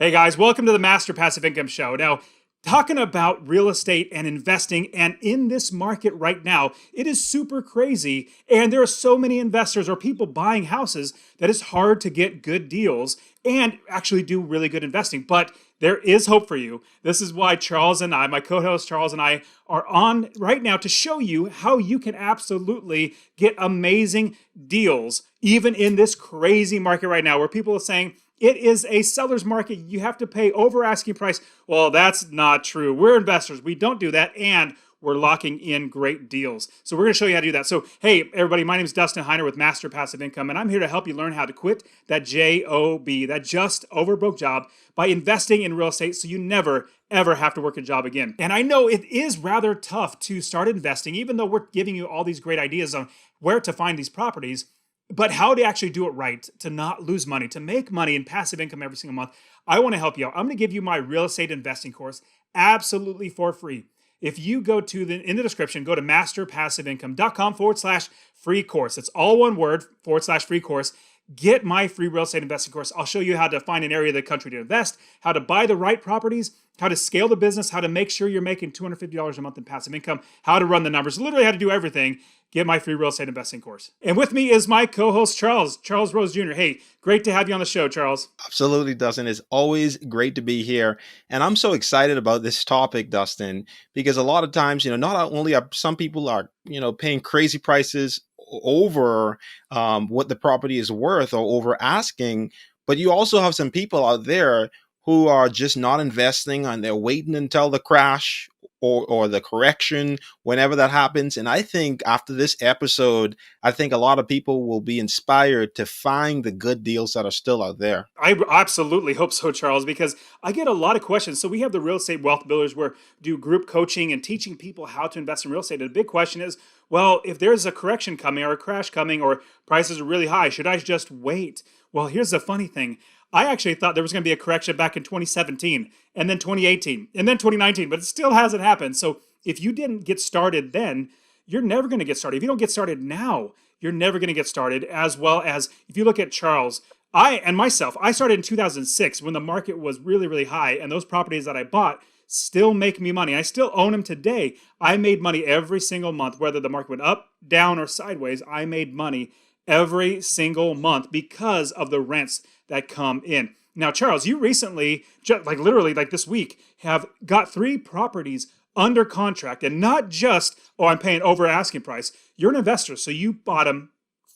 Hey guys, welcome to the Master Passive Income Show. Now, talking about real estate and investing, and in this market right now, it is super crazy. And there are so many investors or people buying houses that it's hard to get good deals and actually do really good investing. But there is hope for you. This is why Charles and I, my co host Charles and I, are on right now to show you how you can absolutely get amazing deals, even in this crazy market right now where people are saying, it is a seller's market. You have to pay over asking price. Well, that's not true. We're investors. We don't do that. And we're locking in great deals. So we're going to show you how to do that. So, hey, everybody, my name is Dustin Heiner with Master Passive Income, and I'm here to help you learn how to quit that JOB, that just over broke job, by investing in real estate so you never, ever have to work a job again. And I know it is rather tough to start investing, even though we're giving you all these great ideas on where to find these properties. But how to actually do it right, to not lose money, to make money in passive income every single month, I want to help you out. I'm going to give you my real estate investing course absolutely for free. If you go to in the description, go to masterpassiveincome.com/free course. It's all one word, /free course. Get my free real estate investing course. I'll show you how to find an area of the country to invest, how to buy the right properties, how to scale the business, how to make sure you're making $250 a month in passive income, how to run the numbers, literally how to do everything. Get my free real estate investing course. And with me is my co-host, Charles Rose Jr. Hey, great to have you on the show, Charles. Absolutely, Dustin. It's always great to be here. And I'm so excited about this topic, Dustin, because a lot of times, not only are some people are, paying crazy prices over what the property is worth or over asking, but you also have some people out there who are just not investing and they're waiting until the crash or the correction whenever that happens. And I think after this episode, I think a lot of people will be inspired to find the good deals that are still out there. I absolutely hope so, Charles, because I get a lot of questions. So we have the Real Estate Wealth Builders where do group coaching and teaching people how to invest in real estate. And the big question is, well, if there's a correction coming or a crash coming or prices are really high, should I just wait? Well, here's the funny thing. I actually thought there was going to be a correction back in 2017 and then 2018 and then 2019, but it still hasn't happened. So if you didn't get started then, you're never going to get started. If you don't get started now, you're never going to get started. As well as if you look at Charles, I started in 2006 when the market was really, really high, and those properties that I bought still make me money. I still own them today. I made money every single month, whether the market went up, down, or sideways. I made money every single month because of the rents that come in. Now, Charles, you recently, literally this week, have got 3 properties under contract, and not just, oh, I'm paying over asking price. You're an investor, so you bought them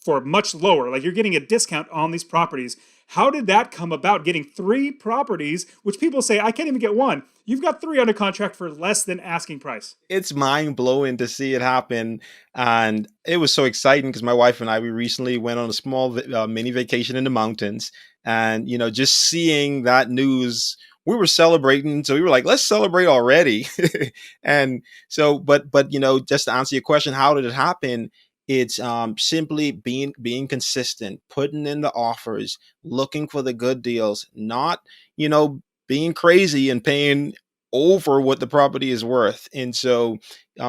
for much lower. Like you're getting a discount on these properties. How did that come about, getting 3 properties, which people say, I can't even get one. You've got 3 under contract for less than asking price. It's mind blowing to see it happen. And it was so exciting because my wife and I, we recently went on a small mini vacation in the mountains. And, just seeing that news, we were celebrating. So we were like, let's celebrate already. And so, but, just to answer your question, how did it happen? It's simply being consistent, putting in the offers, looking for the good deals, not, being crazy and paying over what the property is worth. And so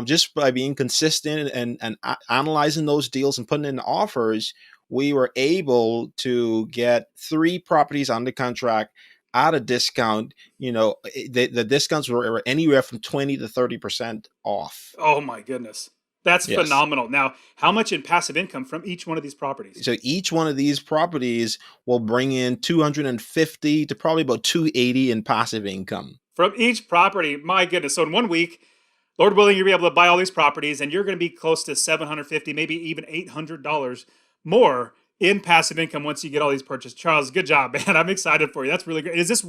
just by being consistent and analyzing those deals and putting in the offers, we were able to get 3 properties under contract at a discount. The discounts were anywhere from 20 to 30% off. Oh my goodness. That's Yes. phenomenal. Now, how much in passive income from each one of these properties? So each one of these properties will bring in 250 to probably about 280 in passive income. From each property, my goodness. So in 1 week, Lord willing, you'll be able to buy all these properties, and you're going to be close to $750, maybe even $800 more in passive income once you get all these purchased. Charles, good job, man. I'm excited for you. That's really great. Is this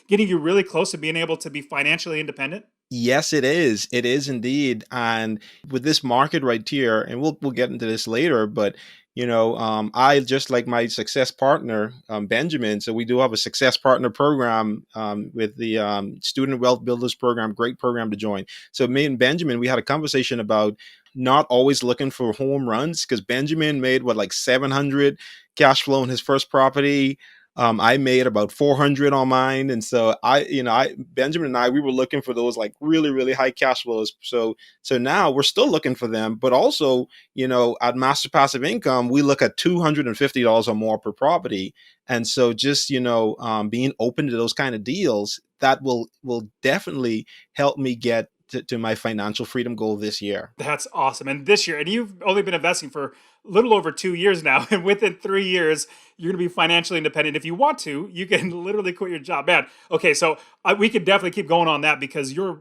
getting you really close to being able to be financially independent? Yes, it is. It is indeed. And with this market right here, and we'll get into this later, but I just like my success partner, Benjamin. So we do have a success partner program with the Student Wealth Builders program, great program to join. So me and Benjamin, we had a conversation about not always looking for home runs because Benjamin made like 700 cash flow in his first property. I made about 400 on mine, and so Benjamin and I, we were looking for those like really, really high cash flows. So now we're still looking for them, but also, at Master Passive Income, we look at $250 or more per property, and so just being open to those kind of deals that will definitely help me get to my financial freedom goal this year. That's awesome. And this year, and you've only been investing for a little over 2 years now, and within 3 years, you're going to be financially independent. If you want to, you can literally quit your job. Man, okay, so we could definitely keep going on that because your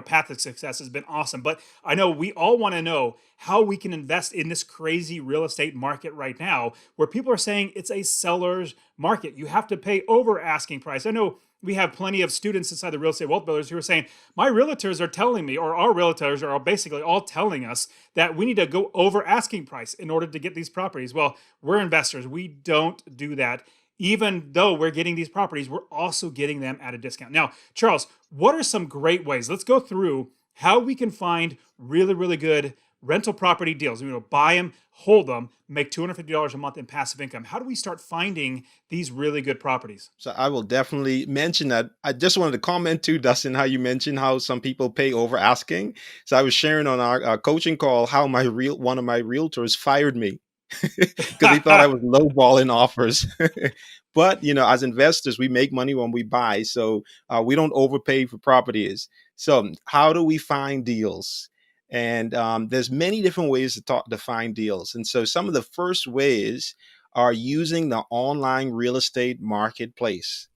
path of success has been awesome. But I know we all want to know how we can invest in this crazy real estate market right now, where people are saying it's a seller's market. You have to pay over asking price. I know we have plenty of students inside the real estate wealth builders who are saying, my realtors are telling me, or our realtors are basically all telling us that we need to go over asking price in order to get these properties. Well, we're investors. We don't do that. Even though we're getting these properties, we're also getting them at a discount. Now, Charles, what are some great ways? Let's go through how we can find really, really good rental property deals. Buy them, hold them, make $250 a month in passive income. How do we start finding these really good properties? So I will definitely mention that. I just wanted to comment too, Dustin, how you mentioned how some people pay over asking. So I was sharing on our coaching call how one of my realtors fired me because he thought I was lowballing offers. But as investors, we make money when we buy, so we don't overpay for properties. So how do we find deals? And there's many different ways to find deals. And so some of the first ways are using the online real estate marketplace.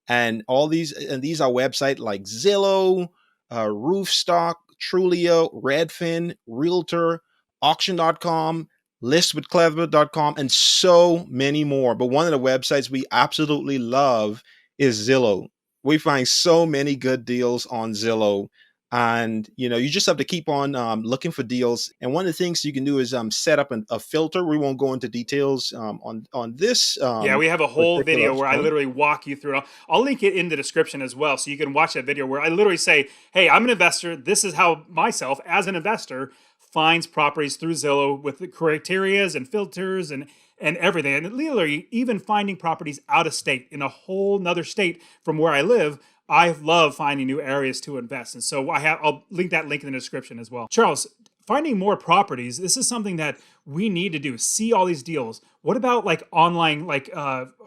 And these are websites like Zillow, Roofstock, Trulio, Redfin, Realtor, Auction.com, listwithclever.com, and so many more. But one of the websites we absolutely love is Zillow. We find so many good deals on Zillow. And you just have to keep on looking for deals. And one of the things you can do is set up a filter. We won't go into details on this Yeah, we have a whole particular video where I show. literally walk you through. I'll link it in the description as well, so you can watch that video where I literally say, "Hey, I'm an investor. This is how myself, as an investor, finds properties through Zillow with the criterias and filters and everything, and literally even finding properties out of state in a whole nother state from where I live." I love finding new areas to invest, and so I'll link that link in the description as well. Charles, finding more properties. This is something that we need to do. See all these deals. What about like online, like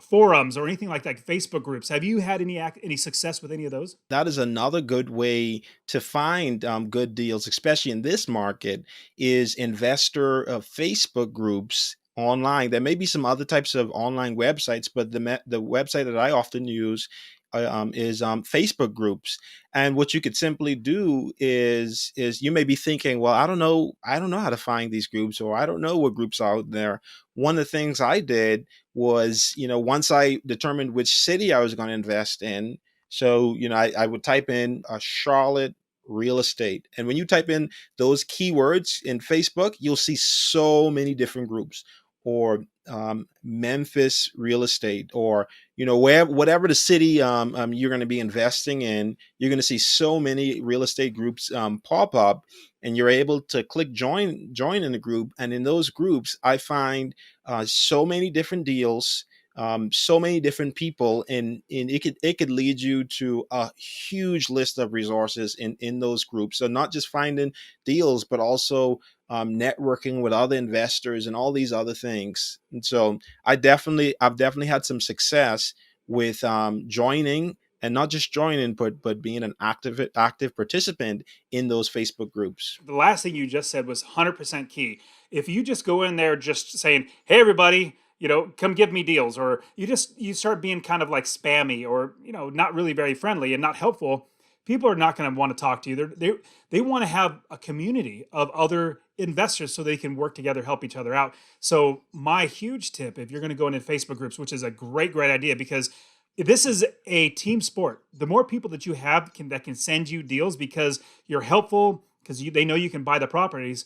forums or anything like that, Facebook groups? Have you had any success with any of those? That is another good way to find good deals, especially in this market, is investor Facebook groups online. There may be some other types of online websites, but the website that I often use is Facebook groups. And what you could simply do is you may be thinking, well, I don't know how to find these groups, or I don't know what groups are out there. One of the things I did was, once I determined which city I was going to invest in, so, I would type in Charlotte real estate. And when you type in those keywords in Facebook, you'll see so many different groups, or Memphis real estate, or, whatever the city you're going to be investing in, you're going to see so many real estate groups pop up, and you're able to click join in the group. And in those groups, I find so many different deals, so many different people, and it could lead you to a huge list of resources in those groups. So not just finding deals, but also networking with other investors and all these other things. And so I've definitely had some success with joining, and not just joining, but being an active participant in those Facebook groups. The last thing you just said was 100% key. If you just go in there just saying, "Hey everybody, come give me deals," or you start being kind of like spammy, or not really very friendly and not helpful, people are not going to want to talk to you. They want to have a community of other investors so they can work together, help each other out. So my huge tip, if you're going to go into Facebook groups, which is a great idea, because this is a team sport. The more people that you have that can send you deals because you're helpful, because they know you can buy the properties,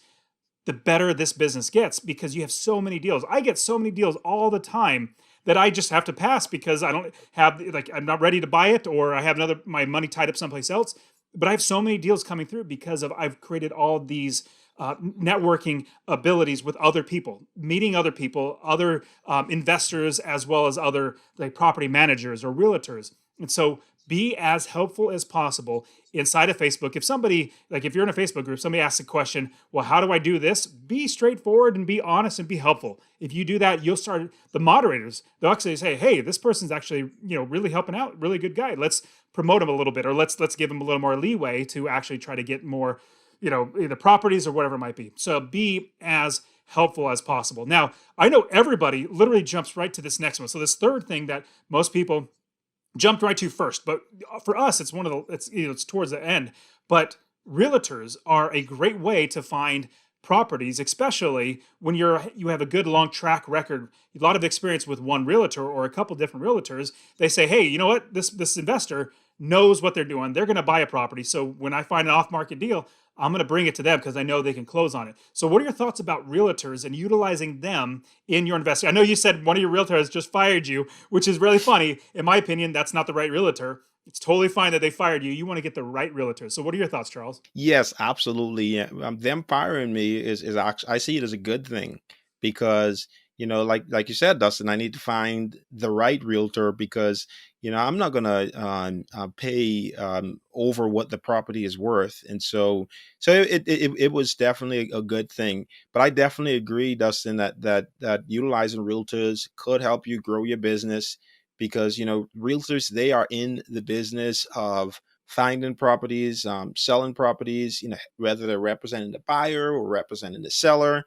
the better this business gets, because you have so many deals. I get so many deals all the time that I just have to pass because I don't have, like, I'm not ready to buy it, or I have my money tied up someplace else. But I have so many deals coming through because I've created all these networking abilities with other people, meeting other people, other investors, as well as other like property managers or realtors. And so be as helpful as possible inside of Facebook. If somebody, like if you're in a Facebook group, somebody asks a question, well, how do I do this? Be straightforward and be honest and be helpful. If you do that, you'll start, the moderators, they'll actually say, hey, this person's actually, really helping out, really good guy. Let's promote him a little bit, or let's give him a little more leeway to actually try to get more, either properties or whatever it might be. So be as helpful as possible. Now, I know everybody literally jumps right to this next one. So this third thing that most people jumped right to first, but for us, it's one of the it's towards the end. But realtors are a great way to find properties, especially when you have a good long track record, a lot of experience with one realtor or a couple different realtors. They say, hey, you know what, this investor knows what they're doing. They're going to buy a property. So when I find an off market deal, I'm going to bring it to them because I know they can close on it. So what are your thoughts about realtors and utilizing them in your investing? I know you said one of your realtors just fired you, which is really funny. In my opinion, that's not the right realtor. It's totally fine that they fired you. You want to get the right realtor. So what are your thoughts, Charles? Yes, absolutely. Yeah. Them firing me is actually, I see it as a good thing because like you said, Dustin, I need to find the right realtor because I'm not gonna pay over what the property is worth, and so it was definitely a good thing. But I definitely agree, Dustin, that utilizing realtors could help you grow your business because realtors, they are in the business of finding properties, selling properties, whether they're representing the buyer or representing the seller,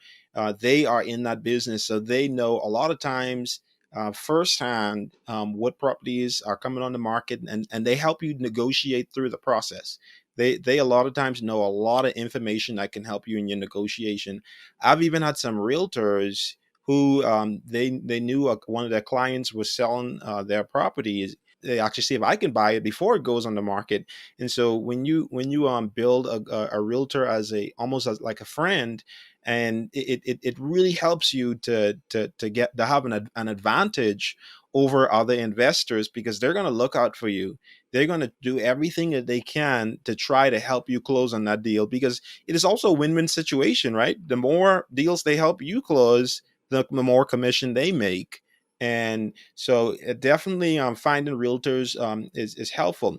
they are in that business. So they know a lot of times firsthand what properties are coming on the market, and they help you negotiate through the process. They a lot of times know a lot of information that can help you in your negotiation. I've even had some realtors who they knew one of their clients was selling their properties. They actually see if I can buy it before it goes on the market. And so when you build a realtor as a almost as like a friend, and it really helps you to get to have an advantage over other investors because they're going to look out for you. They're going to do everything that they can to try to help you close on that deal because it is also a win-win situation, right? The more deals they help you close, the more commission they make. And so definitely finding realtors is helpful.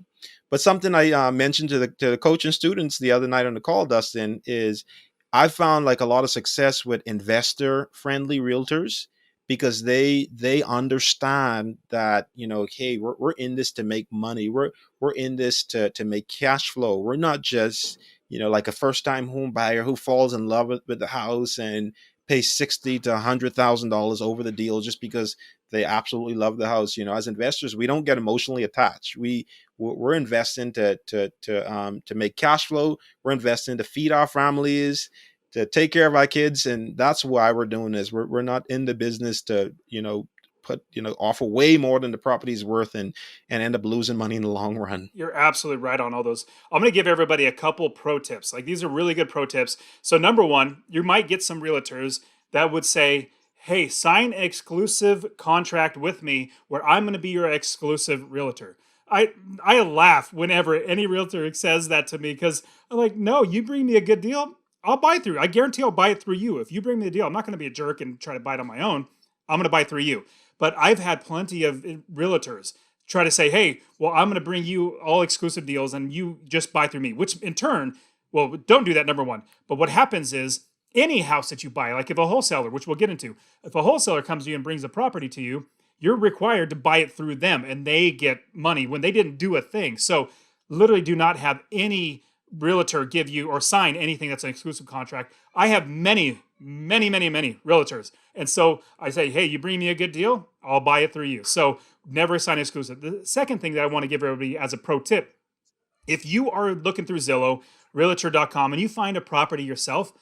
But something I mentioned to the coach and students the other night on the call, Dustin, is I found like a lot of success with investor friendly realtors because they understand that hey, we're in this to make money. We're in this to make cash flow. We're not just like a first time home buyer who falls in love with the house and pays $60,000 to $100,000 over the deal just because they absolutely love the house. As investors, we don't get emotionally attached. We're investing to make cash flow. We're investing to feed our families, to take care of our kids, and that's why we're doing this. We're not in the business to put offer way more than the property is worth and end up losing money in the long run. You're absolutely right on all those. I'm going to give everybody a couple pro tips. Like these are really good pro tips. So number one, you might get some realtors that would say, hey, sign an exclusive contract with me where I'm going to be your exclusive realtor. I laugh whenever any realtor says that to me because I'm like, no, you bring me a good deal, I'll buy through. I guarantee I'll buy it through you. If you bring me a deal, I'm not going to be a jerk and try to buy it on my own. I'm going to buy it through you. But I've had plenty of realtors try to say, hey, well, I'm going to bring you all exclusive deals and you just buy through me, which in turn, well, don't do that, number one. But what happens is any house that you buy, like if a wholesaler, which we'll get into, if a wholesaler comes to you and brings a property to you, you're required to buy it through them and they get money when they didn't do a thing. So literally do not have any realtor give you or sign anything that's an exclusive contract. I have many, many, many, many realtors. And so I say, hey, you bring me a good deal, I'll buy it through you. So never sign exclusive. The second thing that I want to give everybody as a pro tip, if you are looking through Zillow, realtor.com, and you find a property yourself,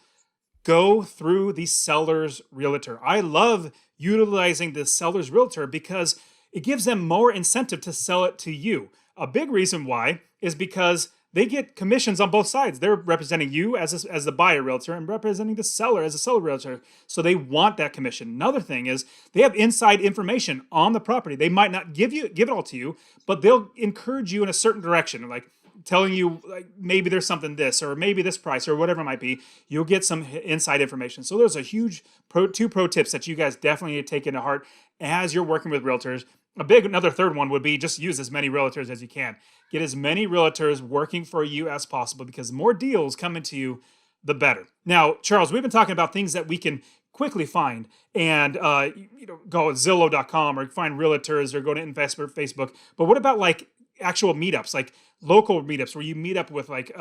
go through the seller's realtor. I love utilizing the seller's realtor because it gives them more incentive to sell it to you. A big reason why is because they get commissions on both sides. They're representing you as the buyer realtor and representing the seller as a seller realtor. So they want that commission. Another thing is they have inside information on the property. They might not give it all to you, but they'll encourage you in a certain direction. Like, telling you like maybe there's something this or maybe this price or whatever it might be. You'll get some inside information. So those are huge two pro tips that you guys definitely need to take into heart as you're working with realtors. Another third one would be just use as many realtors as you can. Get as many realtors working for you as possible because the more deals coming to you, the better. Now, Charles, we've been talking about things that we can quickly find and go to Zillow.com or find realtors or go to Investor Facebook. But what about like actual meetups, like local meetups where you meet up with like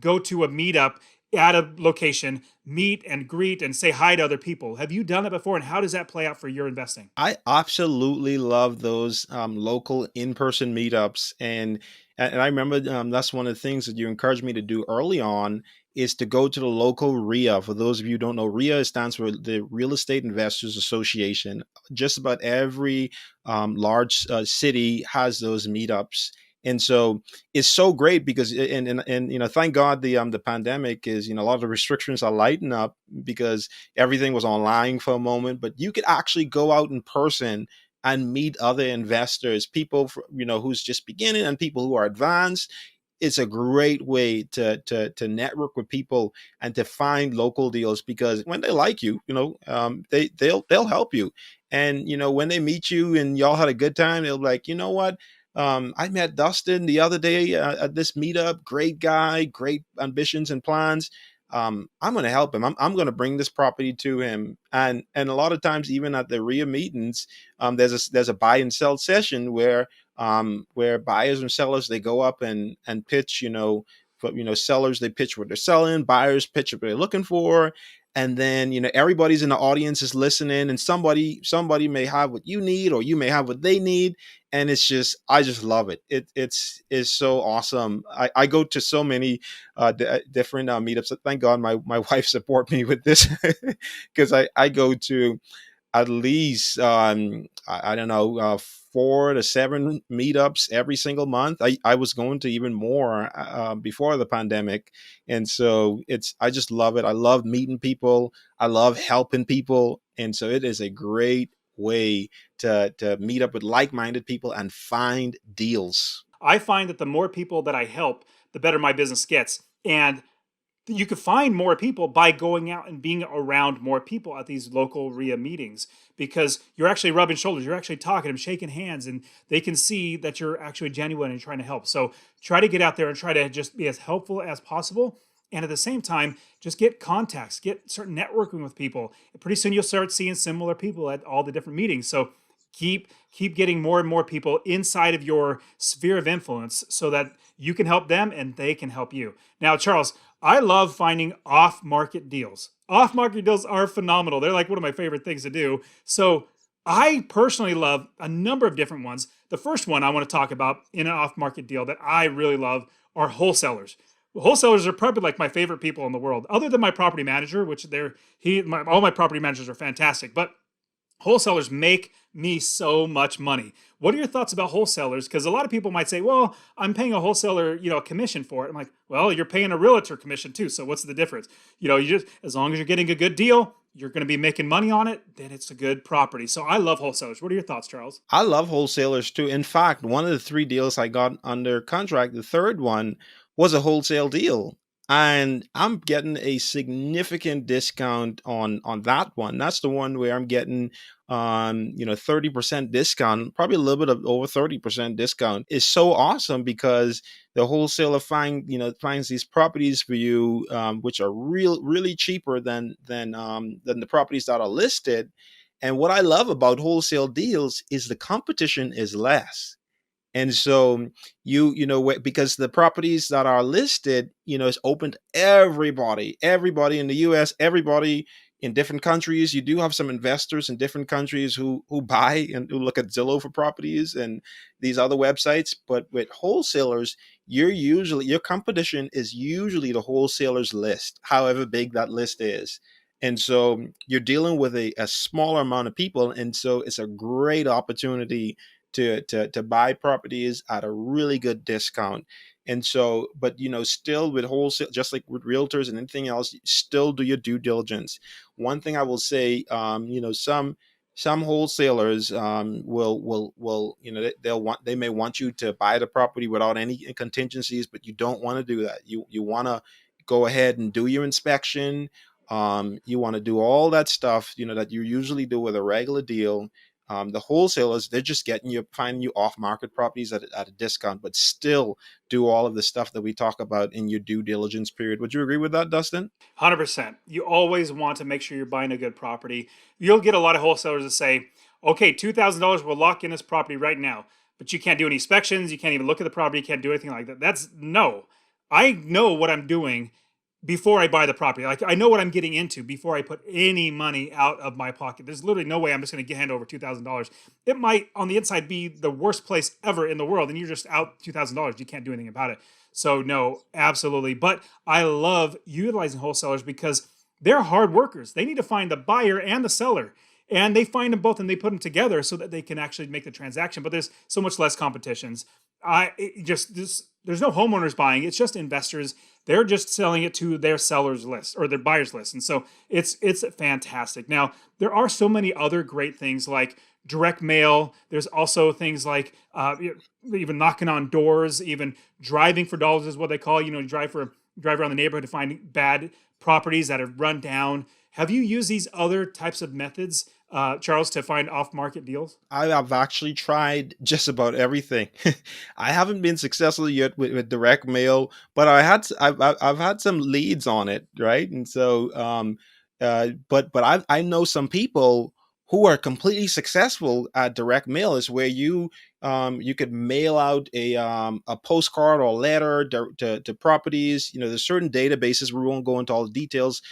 go to a meetup at a location, meet and greet and say hi to other people. Have you done that before, and how does that play out for your investing? I absolutely love those local in-person meetups, and I remember that's one of the things that you encouraged me to do early on is to go to the local RIA. For those of you who don't know, RIA stands for the Real Estate Investors Association. Just about every large city has those meetups. And so it's so great because and thank God the pandemic is a lot of the restrictions are lighting up because everything was online for a moment, but you could actually go out in person and meet other investors, people who's just beginning and people who are advanced. It's a great way to network with people and to find local deals because when they like you, they'll help you. And when they meet you and y'all had a good time, they'll be like, you know what? I met Dustin the other day at this meetup. Great guy, great ambitions and plans. I'm going to help him. I'm going to bring this property to him. And a lot of times, even at the RIA meetings, there's a buy and sell session where buyers and sellers they go up and pitch. Sellers they pitch what they're selling, buyers pitch what they're looking for, and then everybody's in the audience is listening, and somebody may have what you need, or you may have what they need, and I just love it. It's so awesome. I go to so many different meetups. Thank God my wife support me with this because I go to at least I don't know 4 to 7 meetups every single month. I was going to even more before the pandemic, and so I just love it. I love meeting people. I love helping people, and so it is a great way to meet up with like-minded people and find deals. I find that the more people that I help, the better my business gets. And you could find more people by going out and being around more people at these local RIA meetings because you're actually rubbing shoulders, you're actually talking and shaking hands, and they can see that you're actually genuine and trying to help. So try to get out there and try to just be as helpful as possible. And at the same time, just get contacts, start networking with people. And pretty soon you'll start seeing similar people at all the different meetings. So keep getting more and more people inside of your sphere of influence so that you can help them and they can help you. Now, Charles, I love finding off market deals. Off market deals are phenomenal. They're like one of my favorite things to do. So I personally love a number of different ones. The first one I want to talk about in an off market deal that I really love are wholesalers. Wholesalers are probably like my favorite people in the world, other than my property manager, which all my property managers are fantastic. But wholesalers make me so much money. What are your thoughts about wholesalers? Because a lot of people might say, well, I'm paying a wholesaler, a commission for it. I'm like, well, you're paying a realtor commission too. So what's the difference? You just, as long as you're getting a good deal, you're going to be making money on it, then it's a good property. So I love wholesalers. What are your thoughts, Charles? I love wholesalers too. In fact, one of the 3 deals I got under contract, the third one was a wholesale deal. And I'm getting a significant discount on that one. That's the one where I'm getting 30% discount, probably a little bit of over 30% discount. Is so awesome because the wholesaler finds these properties for you, which are really cheaper than the properties that are listed. And what I love about wholesale deals is the competition is less. And so because the properties that are listed, it's open to everybody in the US, everybody in different countries. You do have some investors in different countries who buy and who look at Zillow for properties and these other websites. But with wholesalers, your competition is usually the wholesaler's list, however big that list is. And so you're dealing with a smaller amount of people. And so it's a great opportunity to buy properties at a really good discount. And so, but still with wholesale, just like with realtors and anything else, still do your due diligence. One thing I will say, some some wholesalers will they may want you to buy the property without any contingencies, but you don't want to do that. You want to go ahead and do your inspection. You want to do all that stuff, that you usually do with a regular deal. The wholesalers, they're just finding you off market properties at a discount, but still do all of the stuff that we talk about in your due diligence period. Would you agree with that, Dustin? 100%. You always want to make sure you're buying a good property. You'll get a lot of wholesalers that say, okay, $2,000, we'll lock in this property right now, but you can't do any inspections. You can't even look at the property. You can't do anything like that. That's no. I know what I'm doing before I buy the property. Like I know what I'm getting into before I put any money out of my pocket. There's literally no way I'm just going to hand over $2,000. It might on the inside be the worst place ever in the world, and you're just out $2,000. You can't do anything about it. So no, absolutely. But I love utilizing wholesalers because they're hard workers. They need to find the buyer and the seller. And they find them both and they put them together so that they can actually make the transaction. But there's so much less competitions. There's no homeowners buying. It's just investors. They're just selling it to their sellers list or their buyers list, and so it's fantastic. Now there are so many other great things like direct mail. There's also things like even knocking on doors, even driving for dollars is what they call. You drive around the neighborhood to find bad properties that have run down. Have you used these other types of methods, Charles, to find off market deals? I have actually tried just about everything. I haven't been successful yet with direct mail, but I've had some leads on it, right? And so, but I know some people who are completely successful at direct mail. Is where you could mail out a postcard or letter to properties. There's certain databases. We won't go into all the details.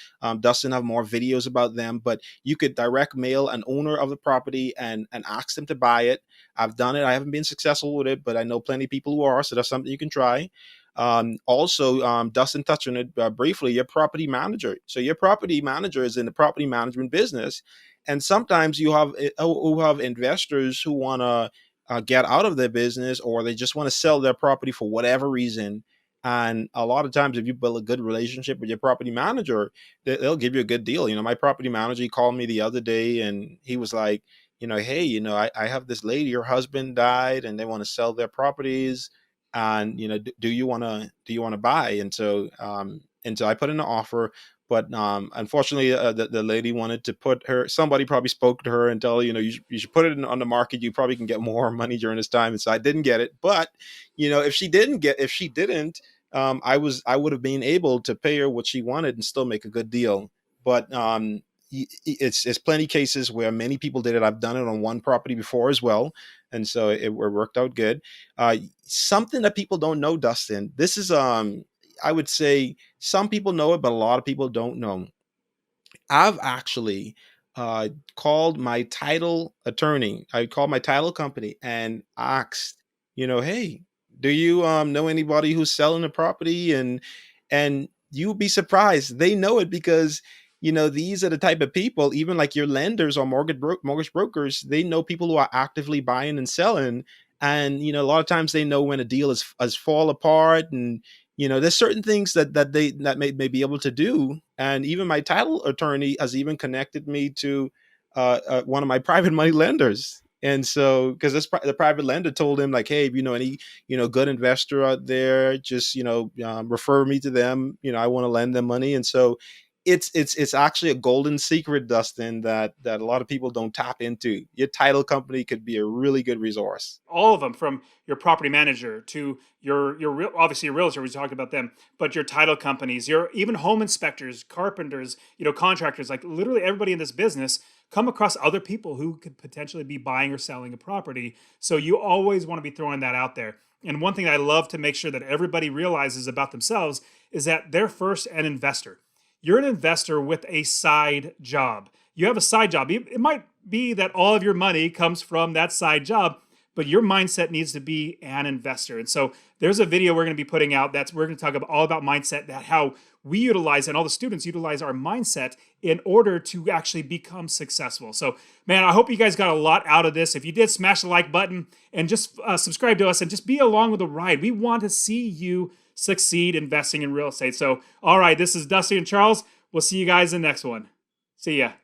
Dustin have more videos about them, but you could direct mail an owner of the property and ask them to buy it. I've done it. I haven't been successful with it, but I know plenty of people who are. So that's something you can try. Also, Dustin touched on it briefly. Your property manager. So your property manager is in the property management business, and sometimes you have who have investors who want to get out of their business, or they just want to sell their property for whatever reason. And a lot of times, if you build a good relationship with your property manager, they'll give you a good deal. My property manager, he called me the other day and he was like, hey, I have this lady, her husband died and they want to sell their properties. And, do you want to buy? And so I put in an offer, but unfortunately, the lady wanted to somebody probably spoke to her and tell her, you should put it on the market. You probably can get more money during this time. And so I didn't get it. But, if she didn't, I would have been able to pay her what she wanted and still make a good deal. But it's plenty cases where many people did it. I've done it on one property before as well. And so it worked out good. Something that people don't know, Dustin, this is, I would say some people know it, but a lot of people don't know. I've actually called my title attorney. I called my title company and asked, hey, do you know anybody who's selling a property? And you'd be surprised. They know it because these are the type of people, even like your lenders or mortgage brokers. They know people who are actively buying and selling, and a lot of times they know when a deal is fall apart, and there's certain things that may be able to do. And even my title attorney has even connected me to one of my private money lenders. And so, because the private lender told him like, hey, if you know any good investor out there, just refer me to them. I want to lend them money. And so it's actually a golden secret, Dustin, that a lot of people don't tap into. Your title company could be a really good resource. All of them, from your property manager to your obviously your realtor, we talked about them, but your title companies, your even home inspectors, carpenters, contractors, like literally everybody in this business come across other people who could potentially be buying or selling a property. So you always want to be throwing that out there. And one thing I love to make sure that everybody realizes about themselves is that they're first an investor. You're an investor with a side job. You have a side job. It might be that all of your money comes from that side job, but your mindset needs to be an investor. And so there's a video we're going to be putting out we're going to talk about all about mindset, that how we utilize and all the students utilize our mindset in order to actually become successful. So, man, I hope you guys got a lot out of this. If you did, smash the like button and just subscribe to us and just be along with the ride. We want to see you succeed investing in real estate. So, all right, this is Dusty and Charles. We'll see you guys in the next one. See ya.